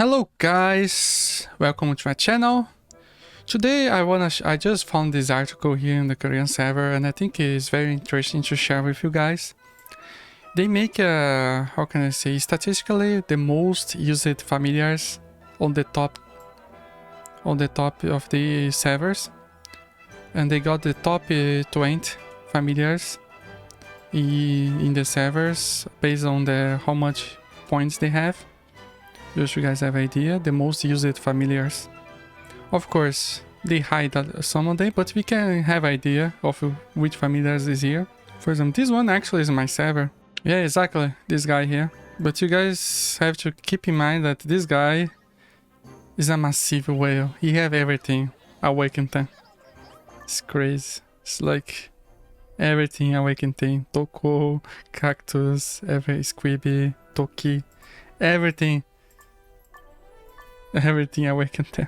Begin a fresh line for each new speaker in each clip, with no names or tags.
Hello guys, welcome to my channel. Today I just found this article here in the Korean server and I think it is very interesting to share with you guys. They make how can I say, statistically the most used familiars on the top of the servers, and they got the top 20 familiars in the servers based on how much points they have. Just so you guys have an idea, the most used familiars. Of course, they hide some of them, but we can have idea of which familiars is here. For example, this one actually is my server. Yeah, exactly, this guy here. But you guys have to keep in mind that this guy is a massive whale. He have everything awakened 10. It's crazy. It's like everything awakened 10. Toko, Cactus, every Squibby, Toki, everything. Everything awakened 10.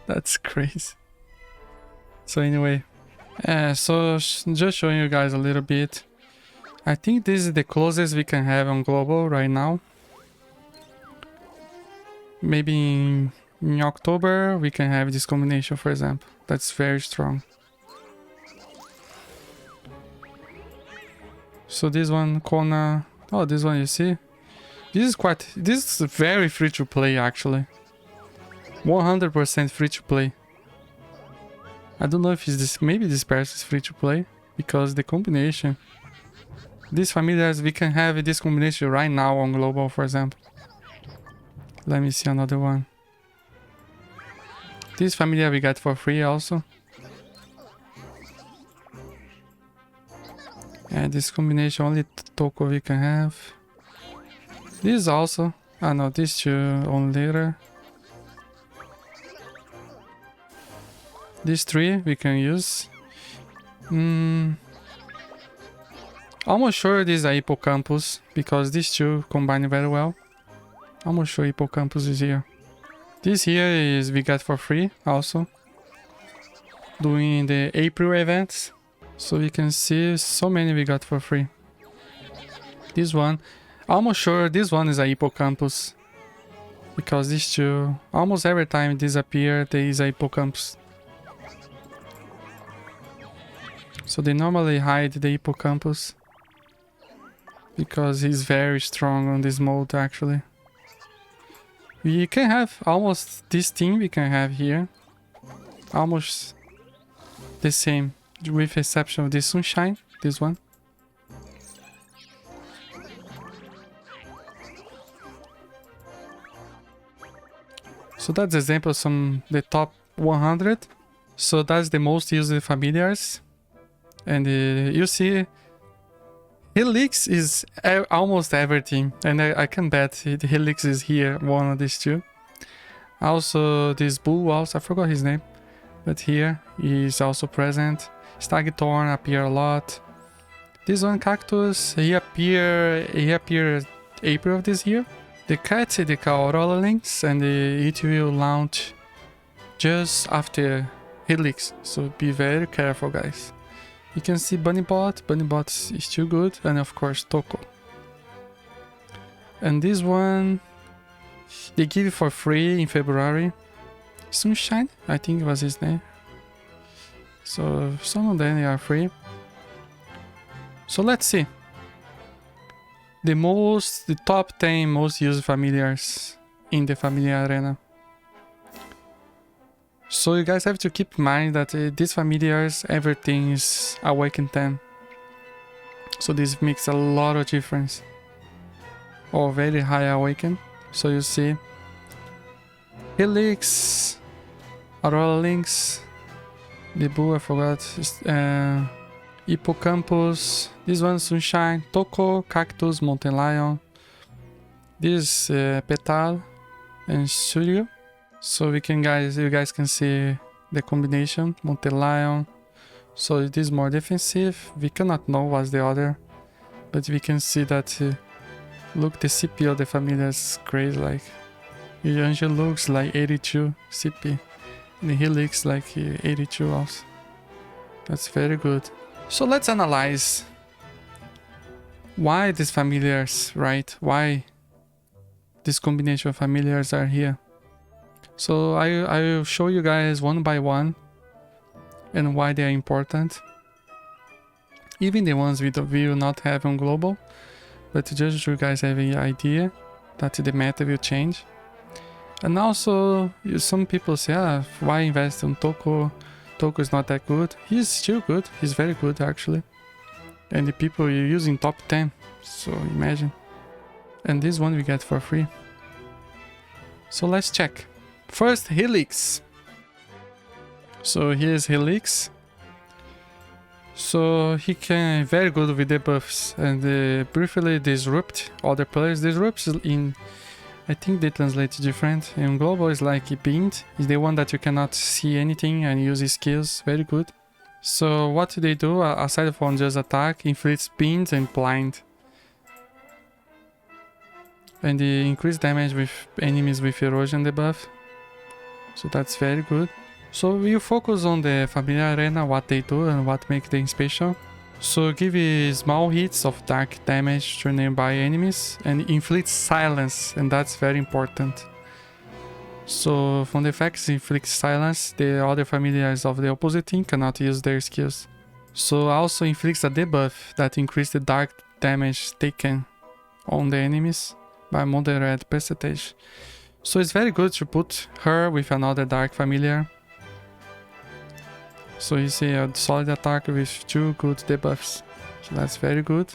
That's crazy. So anyway, so just showing you guys a little bit. I think this is the closest we can have on global right now. Maybe in October we can have this combination, for example. That's very strong. So this one, Kona. Oh, this one, you see? This is very free to play actually. 100% free to play. I don't know if it's this, maybe this person is free to play because the combination. These familiars, we can have this combination right now on global, for example. Let me see another one. This familiar we got for free also. And this combination only Toko we can have. This also. Ah no, these two on later. These three we can use. Almost sure this is a Hippocampus because these two combine very well. Almost sure Hippocampus is here. This here is we got for free also. Doing the April events. So we can see so many we got for free. This one, almost sure this one is a Hippocampus. Because these two, almost every time disappear, there is a Hippocampus. So they normally hide the Hippocampus because he's very strong on this mode actually. We can have almost this team we can have here. Almost the same with exception of this Sunshine, this one. So that's example of the top 100. So that's the most used familiars. And you see, Relixx is almost everything, and I can bet Relixx is here, one of these two. Also, this bull, also I forgot his name, but here he is also present. Stagthorn appear a lot. This one, Cactus, he appeared April of this year. The cat, the Auroralynx, and it will launch just after Relixx, so be very careful, guys. You can see Bunnybot is still good, and of course Toko. And this one, they give it for free in February. Sunshine, I think was his name. So some of them are free. So let's see. The top 10 most used familiars in the familiar arena. So you guys have to keep in mind that these familiars, everything is awakened 10. So this makes a lot of difference. Or very high awaken. So you see Relixx, Auroralynx, the bull I forgot, Hippocampus, this one Sunshine, Toko, Cactus, Molten Lion, this Petal and Suiryu. So you guys can see the combination, Molten Lion. So it is more defensive. We cannot know what's the other, but we can see that. Look, the CP of the familiar is crazy. Like, it usually looks like 82 CP, and he looks like 82 also. That's very good. So let's analyze why these familiars, right? Why this combination of familiars are here. So I will show you guys one by one and why they are important. Even the ones we will not have on global, but just so you guys have an idea that the meta will change. And also, some people say, why invest in Toko? Toko is not that good. He's still good. He's very good actually. And the people you use in top 10. So imagine. And this one we get for free. So let's check. First, Relixx. So here's Relixx. So he can very good with the buffs and briefly disrupt other players. Disrupts in, I think they translate different. In global is like bind. Is the one that you cannot see anything and use his skills. Very good. So what they do aside from just attack, inflicts bind and blind. And they increase damage with enemies with erosion debuff. So that's very good. So we'll focus on the familiar arena, what they do and what makes them special. So give small hits of dark damage to nearby enemies and inflict silence, and that's very important. So from the effects inflict silence, the other familiars of the opposite team cannot use their skills. So also inflicts a debuff that increases the dark damage taken on the enemies by moderate percentage. So it's very good to put her with another dark familiar. So you see a solid attack with 2 good debuffs. So that's very good.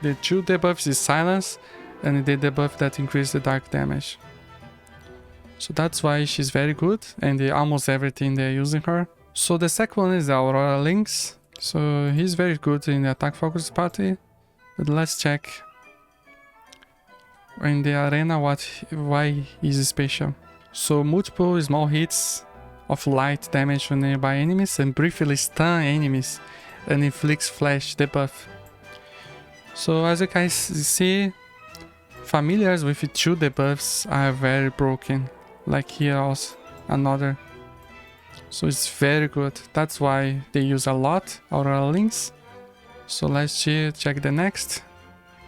The 2 debuffs is silence and the debuff that increases the dark damage. So that's why she's very good and almost everything they're using her. So the second one is the Auroralynx. So he's very good in the attack focus party. But let's check in the arena why he's special. So multiple small hits of light damage to nearby enemies and briefly stun enemies and inflicts flash debuff. So as you guys see, familiars with 2 debuffs are very broken. Like here also another. So it's very good. That's why they use a lot Auroralynx. So let's check the next.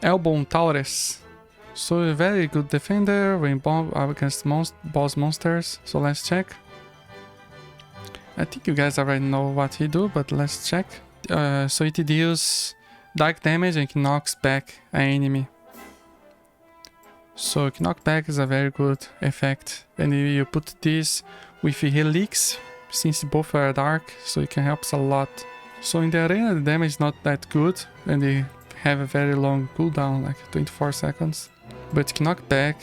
Ebon Taurex. So a very good defender when bomb against boss monsters. So let's check. I think you guys already know what he do, but let's check. So it deals dark damage and knocks back an enemy. So knockback is a very good effect. And you put this with Relixx, since both are dark, so it can help a lot. So in the arena the damage is not that good and they have a very long cooldown, like 24 seconds. But knockback,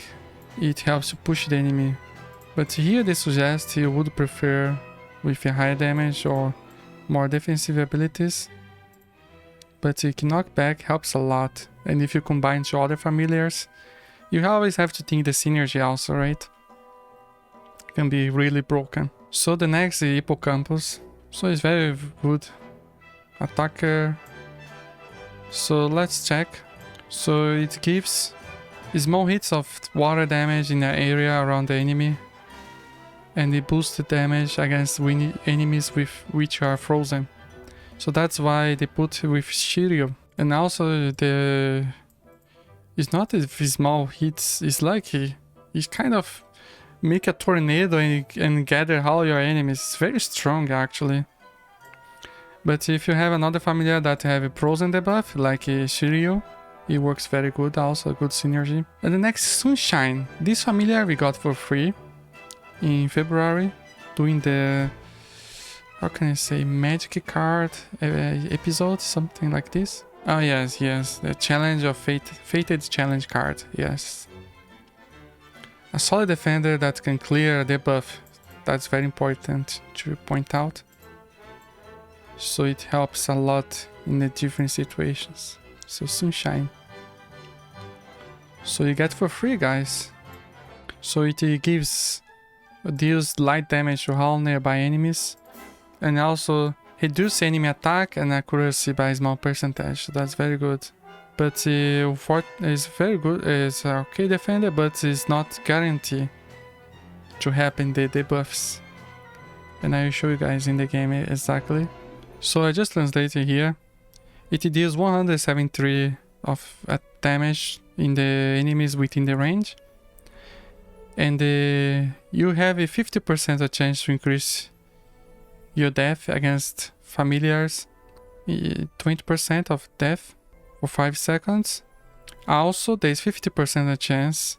it helps to push the enemy. But here they suggest you would prefer with a higher damage or more defensive abilities. But knockback helps a lot, and if you combine 2 other familiars, you always have to think the synergy also, right? It can be really broken. So the next is Hippocampus. So it's very good attacker. So let's check. So it gives small hits of water damage in the area around the enemy. And it boosts the damage against enemies with which are frozen. So that's why they put with Suiryu. And also it's not a small hits, it's like it's kind of make a tornado and gather all your enemies. It's very strong actually. But if you have another familiar that have a frozen debuff like Suiryu, it works very good, also good synergy. And the next Sunshine. This familiar we got for free in February, doing the, how can I say, magic card episode, something like this. Oh yes, the challenge of fated challenge card, yes. A solid defender that can clear a debuff, that's very important to point out. So it helps a lot in the different situations. So Sunshine. So you get for free, guys. So it deals light damage to all nearby enemies, and also reduce enemy attack and accuracy by a small percentage. So that's very good. But it's very good. It's an okay defender, but it's not guaranteed to happen the debuffs. And I will show you guys in the game exactly. So I just translated here. It deals 173 of damage in the enemies within the range. And you have a 50% chance to increase your death against familiars, 20% of death for 5 seconds. Also, there's 50% chance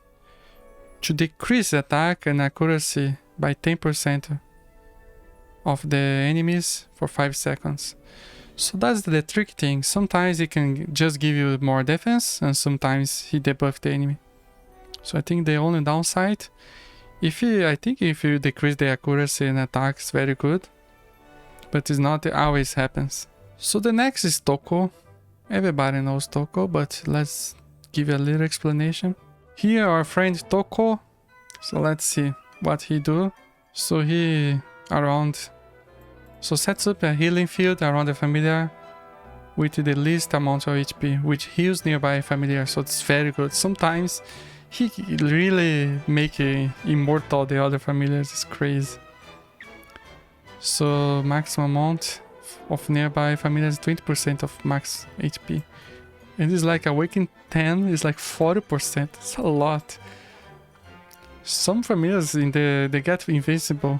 to decrease attack and accuracy by 10% of the enemies for 5 seconds. So that's the tricky thing. Sometimes it can just give you more defense, and sometimes he debuff the enemy. So I think the only downside, I think if you decrease the accuracy and attack, it's very good, but it's not always happens. So the next is Toko. Everybody knows Toko, but let's give you a little explanation. Here our friend Toko. So let's see what he do. So he sets up a healing field around the familiar with the least amount of HP, which heals nearby familiar. So it's very good. Sometimes he really make immortal the other familiars. It's crazy. So maximum amount of nearby familiars, 20% of max HP. And it's like Awaken 10 is like 40%. It's a lot. Some familiars they get invincible.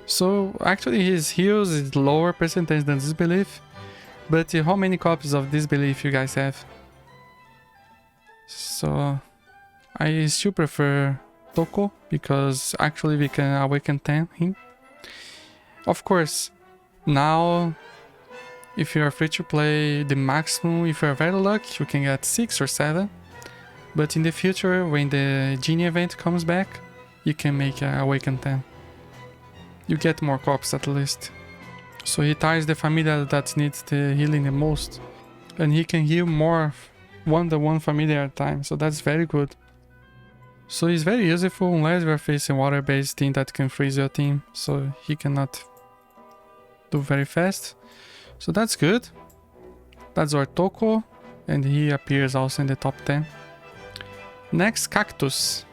So actually his heals is lower percentage than Disbelief. But how many copies of Disbelief you guys have? So I still prefer Toko because actually we can Awaken 10 him. Of course, now if you are free to play, the maximum, if you are very lucky, you can get 6 or 7. But in the future, when the Genie event comes back, you can make Awaken 10. You get more copies at least. So he ties the familiar that needs the healing the most. And he can heal more one familiar at a time, so that's very good. So he's very useful unless we're facing water-based team that can freeze your team, so he cannot do very fast. So that's good. That's our Toko, and he appears also in the top 10. Next, Cactus.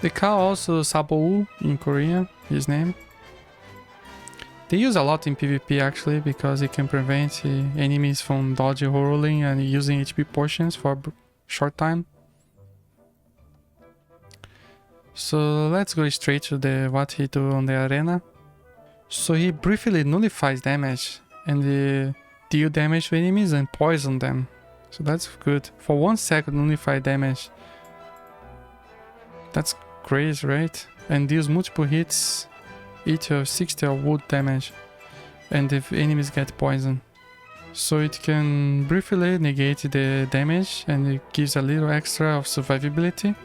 They call also Sabou in Korean, his name. They use a lot in PvP actually, because it can prevent enemies from dodging Auroralynx and using HP potions for a short time. So let's go straight to what he do on the arena. So he briefly nullifies damage and deal damage to enemies and poison them. So that's good. For 1 second nullify damage. That's crazy, right? And deals multiple hits, 80 or 60 of wood damage. And if enemies get poisoned. So it can briefly negate the damage and it gives a little extra of survivability.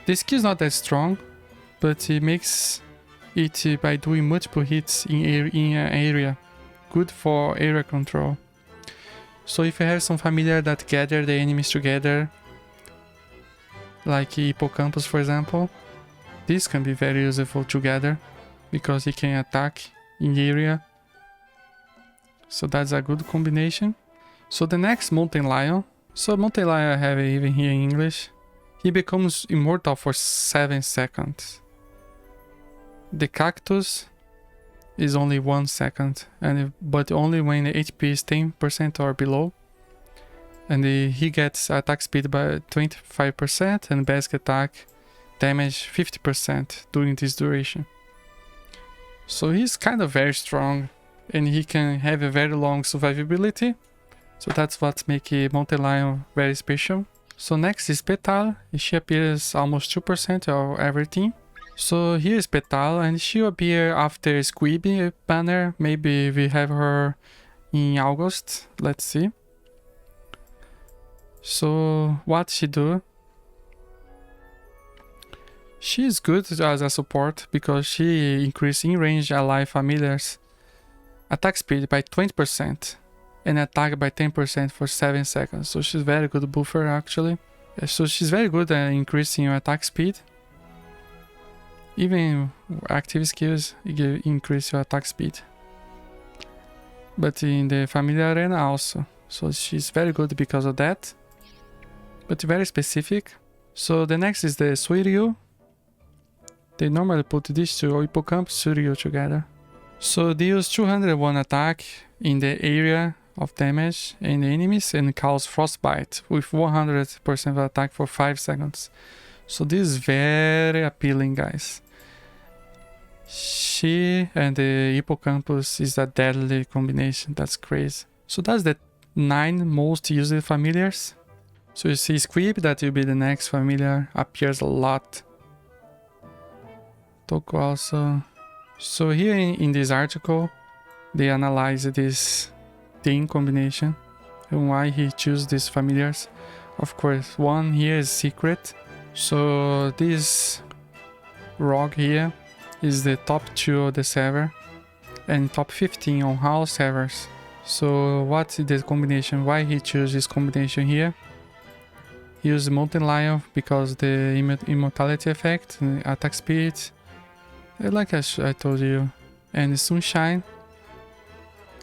The skill is not that strong, but it makes it by doing multiple hits in an area. Good for area control. So if you have some familiar that gather the enemies together, like Hippocampus for example, this can be very useful together because he can attack in the area. So that's a good combination. So the next, Molten Lion. So Molten Lion I have it even here in English. He becomes immortal for 7 seconds. The Cactus is only 1 second, but only when the HP is 10% or below. And he gets attack speed by 25% and basic attack damage 50% during this duration. So he's kind of very strong and he can have a very long survivability. So that's what makes Molten Lion very special. So next is Petal. She appears almost 2% of everything. So here is Petal and she will appear after Squibby banner. Maybe we have her in August. Let's see. So what she do? She is good as a support because she increases in range ally familiars attack speed by 20% and attack by 10% for 7 seconds. So she's very good buffer actually. So she's very good at increasing your attack speed. Even active skills increase your attack speed. But in the familiar arena also. So she's very good because of that. But very specific. So the next is the Suiryu. They normally put these two Hippocampus Suiryu together. So deals 201 attack in the area of damage in the enemies and cause frostbite with 100% of attack for 5 seconds. So this is very appealing, guys. She and the Hippocampus is a deadly combination. That's crazy. So that's the 9 most used familiars. So you see Squib, that will be the next familiar, appears a lot. Toko also. So here in this article, they analyze this team combination and why he chose these familiars. Of course, one here is secret. So this rogue here is the top 2 of the server and top 15 on all servers. So what's the combination? Why he chose this combination here? He used Molten Lion because the immortality effect, attack speed, like I told you, and Sunshine.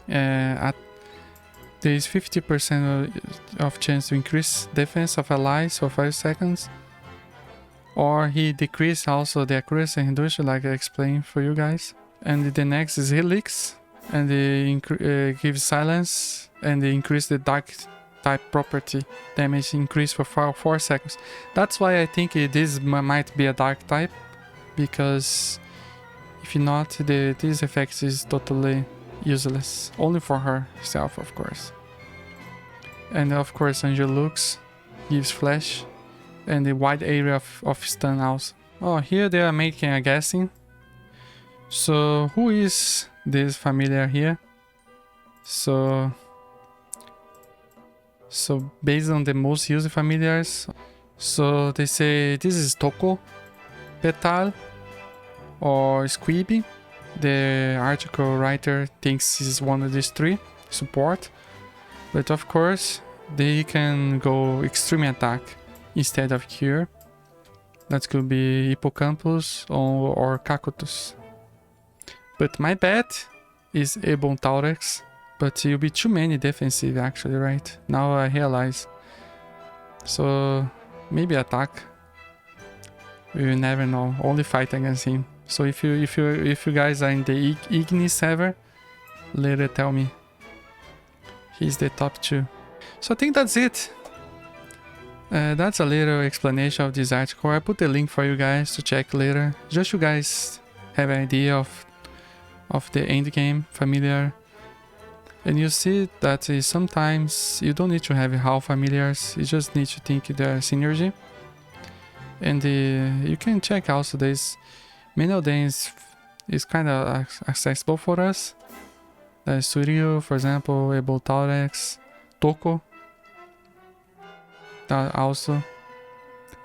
There is 50% of chance to increase defense of allies for 5 seconds. Or he decreased also the accuracy and reduction, like I explained for you guys. And the next is Relixx, and they gives silence and they increase the dark type property damage increase for 4 seconds. That's why I think this might be a dark type, because if not, this effect is totally useless, only for herself, of course. And of course, Angelux gives flash and the wide area of stun also. Oh, here they are making a guessing. So who is this familiar here? So based on the most used familiars, so they say this is Toko, Petal, or Squeeby. The article writer thinks is one of these 3 support, but of course they can go extreme attack instead of cure. That could be Hippocampus or Cactus. But my bet is Ebon Taurex, but it'll be too many defensive actually, right? Now I realize. So maybe attack. We will never know. Only fight against him. So if you guys are in the Ignis server, later tell me. He's the top 2. So I think that's it. That's a little explanation of this article. I put the link for you guys to check later. Just you guys have an idea of the end game familiar. And you see that sometimes you don't need to have half familiars. You just need to think their synergy. And you can check also this. Many of them is kind of accessible for us. There's Suiryu, for example, Ebon Taurex, Toko. That also.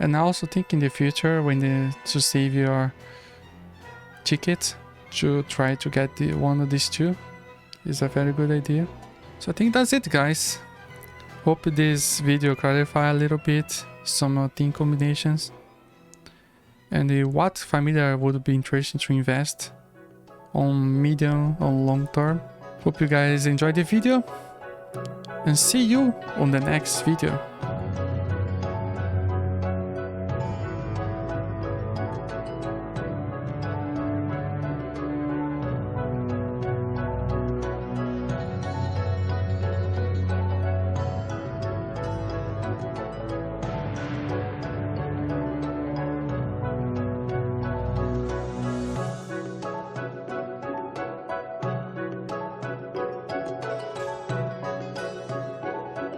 And I also think in the future, to save your ticket, to try to get one of these 2 is a very good idea. So I think that's it, guys. Hope this video clarify a little bit some team combinations. And what familiar would be interesting to invest on medium or long term. Hope you guys enjoyed the video and see you on the next video.